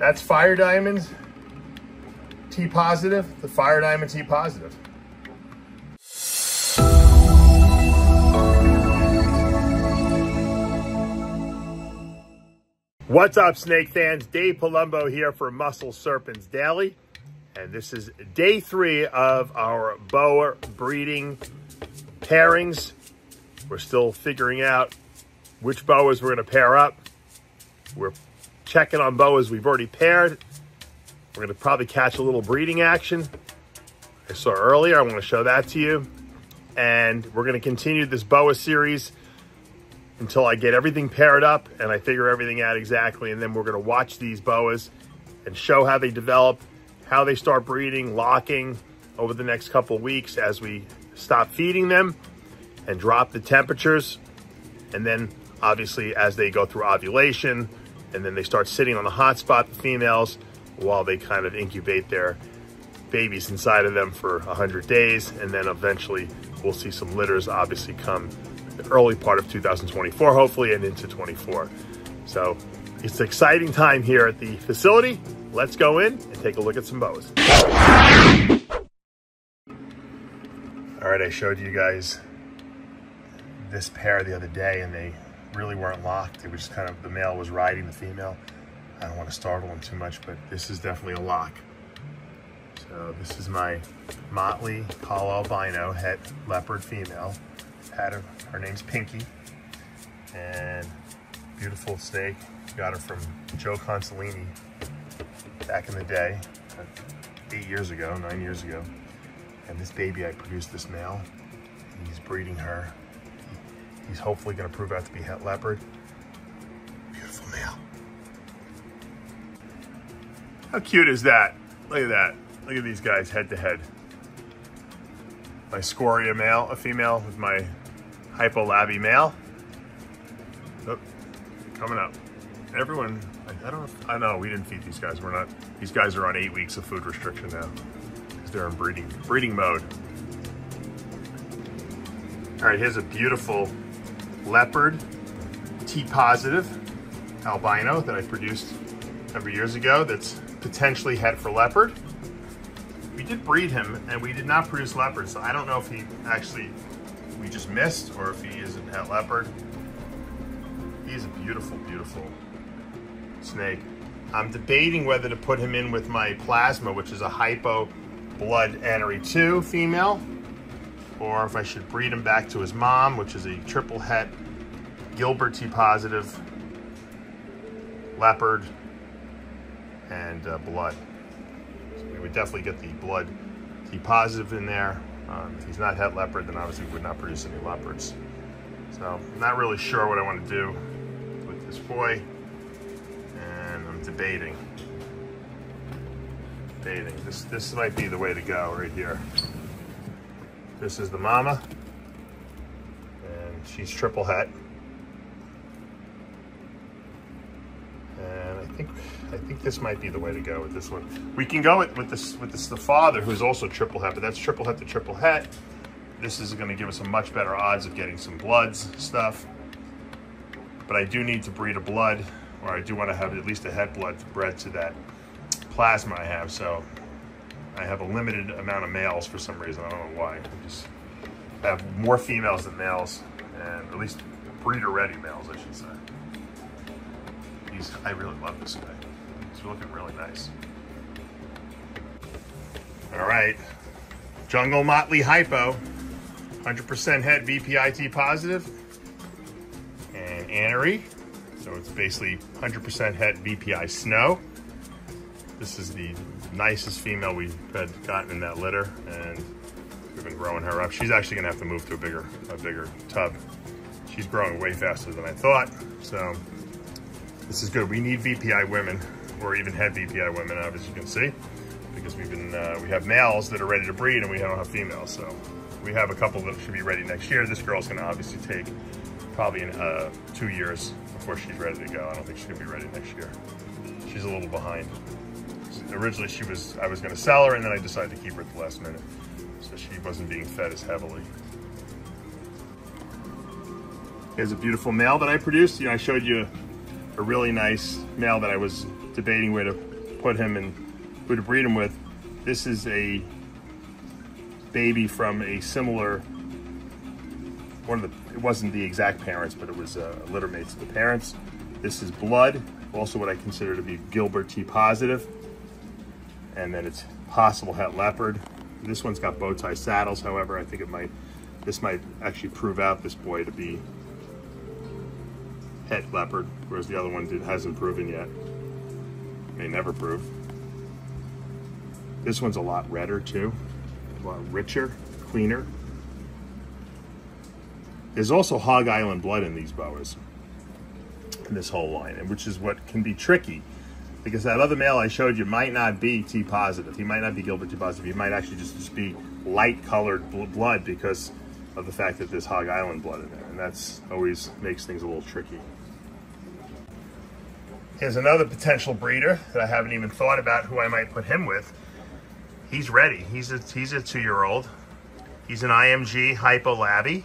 That's Fire Diamond T positive, the Fire Diamond T positive. What's up, snake fans? Dave Palumbo here for Muscle Serpents Daily. And this is day 3 of our boa breeding pairings. We're still figuring out which boas we're going to pair up. We're checking on boas we've already paired. We're going to probably catch a little breeding action. I saw earlier, I want to show that to you. And we're going to continue this boa series until I get everything paired up and I figure everything out exactly. And then we're going to watch these boas and show how they develop, how they start breeding, locking over the next couple of weeks as we stop feeding them and drop the temperatures. And then obviously as they go through ovulation and then they start sitting on the hot spot, the females, while they kind of incubate their babies inside of them for 100 days. And then eventually we'll see some litters obviously come the early part of 2024, hopefully, and into 24. So it's an exciting time here at the facility. Let's go in and take a look at some boas. All right, I showed you guys this pair the other day and they really weren't locked. They were just kind of, the male was riding the female. I don't want to startle them too much, but this is definitely a lock. So this is my motley Palo Albino het leopard female. Her name's Pinky, and beautiful snake. Got her from Joe Consolini back in the day, 8 years ago, 9 years ago. And this baby, I produced this male. He's breeding her. He's hopefully going to prove out to be het leopard. Beautiful male. How cute is that? Look at that. Look at these guys head to head. My Scoria male, a female, with my Hypolabby male. Oh, coming up. Everyone, I don't know if, I know we didn't feed these guys. We're not, these guys are on 8 weeks of food restriction now because they're in breeding mode. All right, here's a beautiful leopard T positive albino that I produced a number of years ago that's potentially het for leopard. We did breed him and we did not produce leopard, so I don't know if he actually, we just missed, or if he isn't het leopard. He's a beautiful, beautiful snake. I'm debating whether to put him in with my plasma, which is a hypo blood Anery 2 female, or if I should breed him back to his mom, which is a triple het Gilbert T positive leopard and blood. So we would definitely get the blood T positive in there. If he's not het leopard, then obviously we would not produce any leopards. So I'm not really sure what I want to do with this boy, and I'm debating. This might be the way to go right here. This is the mama, and she's triple het. And I think this might be the way to go with this one. We can go with the father, who's also triple het, but that's triple het to triple het. This is going to give us a much better odds of getting some bloods stuff. But I do need to breed a blood, or I do want to have at least a het blood bred to that plasma I have. So I have a limited amount of males for some reason. I don't know why. I have more females than males, and at least breeder-ready males, I should say. I really love this guy. He's looking really nice. All right, Jungle Motley Hypo, 100% het VPIT positive, and Anery. So it's basically 100% het VPI snow. This is the nicest female we've gotten in that litter, and we've been growing her up. She's actually gonna have to move to a bigger tub. She's growing way faster than I thought, so this is good. We need VPI women, or even het VPI women, as you can see, because we have males that are ready to breed and we don't have females. So we have a couple that should be ready next year. This girl's gonna obviously take probably 2 years before she's ready to go. I don't think she's gonna be ready next year. She's a little behind. Originally I was gonna sell her, and then I decided to keep her at the last minute. So she wasn't being fed as heavily. Here's a beautiful male that I produced. You know, I showed you a really nice male that I was debating where to put him in, who to breed him with, this is a baby from a similar, it wasn't the exact parents, but it was litter mates of the parents. This is Blood, also what I consider to be Gilbert T positive. And then it's possible Het Leopard. This one's got bow tie saddles, however, I think this might actually prove out this boy to be Het Leopard, whereas the other one hasn't proven yet. May never prove. This one's a lot redder too, a lot richer, cleaner. There's also Hog Island blood in these boas, in this whole line, and which is what can be tricky, because that other male I showed you might not be T positive. He might not be Gilbert T positive. He might actually just be light colored blood because of the fact that there's Hog Island blood in there, and that's always makes things a little tricky. Here's another potential breeder that I haven't even thought about who I might put him with. He's ready. He's a 2-year-old. He's an IMG hypolabby.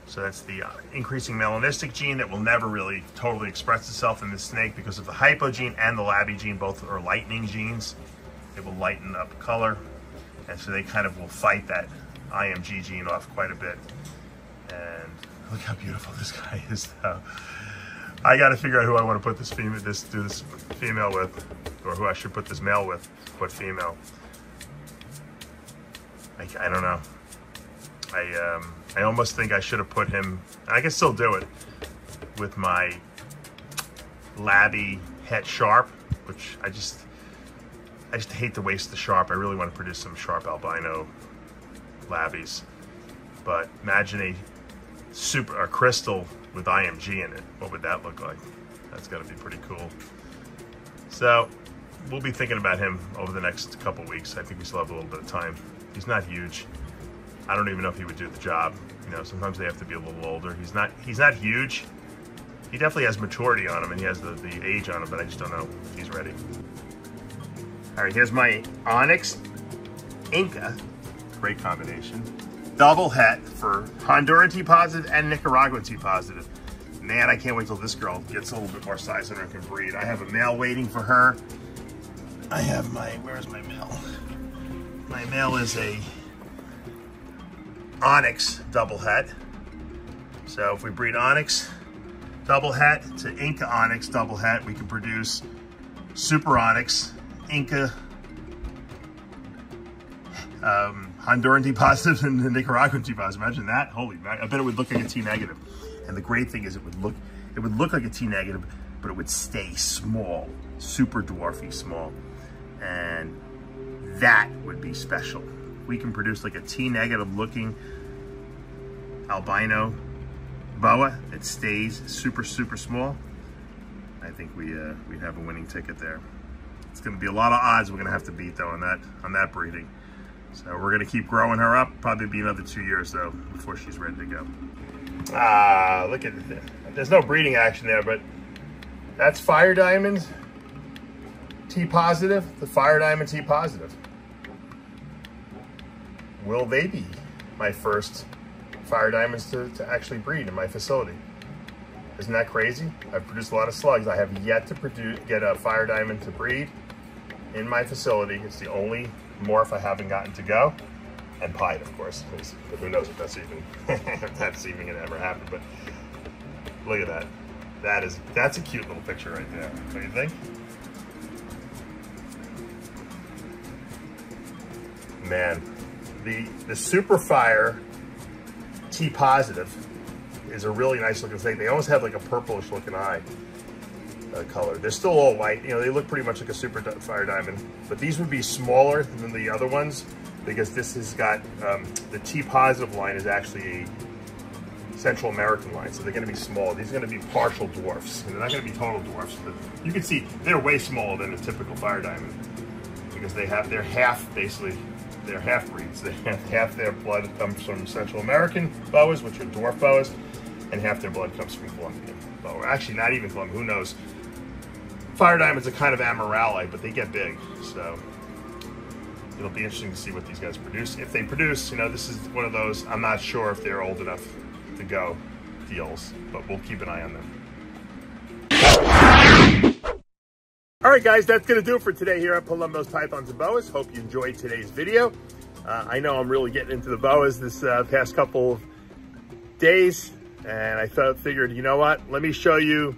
So that's the increasing melanistic gene that will never really totally express itself in this snake because of the hypo gene and the labby gene. Both are lightening genes. It will lighten up color. And so they kind of will fight that IMG gene off quite a bit. And look how beautiful this guy is though. I got to figure out who I want to put this female with, or who I should put this male with. Put female. I don't know. I almost think I should have put him. I can still do it with my labby Het Sharp, which I just hate to waste the Sharp. I really want to produce some Sharp albino labbies, but imagine a crystal with IMG in it. What would that look like? That's got to be pretty cool. So we'll be thinking about him over the next couple weeks. I think we still have a little bit of time. He's not huge. I don't even know if he would do the job. You know, sometimes they have to be a little older. He's not huge. He definitely has maturity on him and he has the age on him, but I just don't know if he's ready. All right, here's my Onyx Inca. Great combination. Double het for Honduran T positive and Nicaraguan T positive. Man, I can't wait till this girl gets a little bit more size and can breed. I have a male waiting for her. I have where's my male? My male is a Onyx double het. So if we breed Onyx double het to Inca Onyx double het, we can produce Super Onyx, Inca, Honduran T positive and Nicaraguan T positive. Imagine that. Holy, I bet it would look like a T negative. And the great thing is it would look like a T negative, but it would stay small, super dwarfy small. And that would be special. We can produce like a T negative looking albino boa that stays super, super small. I think we have a winning ticket there. It's going to be a lot of odds we're going to have to beat though on that breeding. So we're going to keep growing her up. Probably be another 2 years though before she's ready to go. Ah, look at it. There's no breeding action there, but that's Fire Diamond T positive, the Fire Diamond T positive. Will they be my first Fire Diamonds to actually breed in my facility? Isn't that crazy? I've produced a lot of slugs. I have yet to get a Fire Diamond to breed in my facility. It's the only morph I haven't gotten to go. And pied, of course, but who knows if that's even gonna ever happen. But look at that. That's a cute little picture right there. What do you think? Man, the Super Fire T positive is a really nice looking snake. They almost have like a purplish looking eye color. They're still all white. You know, they look pretty much like a Super Fire Diamond, but these would be smaller than the other ones because this has got, the T positive line is actually a Central American line, so they're gonna be small. These are gonna be partial dwarfs. They're not gonna be total dwarfs, but you can see they're way smaller than a typical Fire Diamond because they're half basically. They're half-breeds. Half their blood comes from Central American boas, which are dwarf boas, and half their blood comes from Colombian boa. Actually, not even Colombian, who knows? Fire Diamonds are kind of Amarali, but they get big, so it'll be interesting to see what these guys produce. If they produce, you know, this is one of those, I'm not sure if they're old enough to go deals, but we'll keep an eye on them. All right, guys, that's going to do it for today here at Palumbo's Pythons and Boas. Hope you enjoyed today's video. I know I'm really getting into the boas this past couple of days, and I figured, you know what, let me show you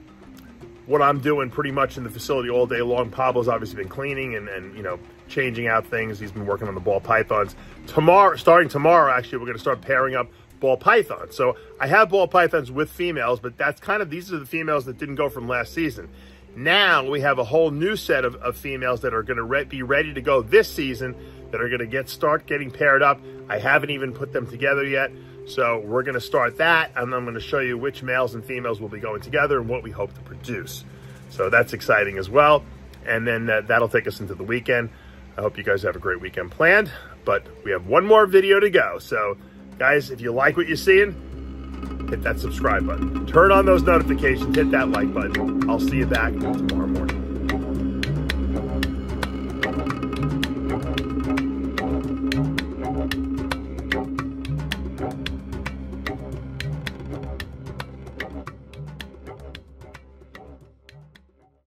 what I'm doing pretty much in the facility all day long. Pablo's obviously been cleaning and you know, changing out things. He's been working on the ball pythons. Starting tomorrow, actually, we're going to start pairing up ball pythons. So I have ball pythons with females, but that's kind of, these are the females that didn't go from last season. Now we have a whole new set of females that are going to be ready to go this season, that are going to start getting paired up. I haven't even put them together yet. So we're going to start that, and I'm going to show you which males and females will be going together and what we hope to produce. So that's exciting as well. And then that'll take us into the weekend. I hope you guys have a great weekend planned, but we have one more video to go. So guys, if you like what you're seeing, hit that subscribe button. Turn on those notifications, hit that like button. I'll see you back tomorrow morning.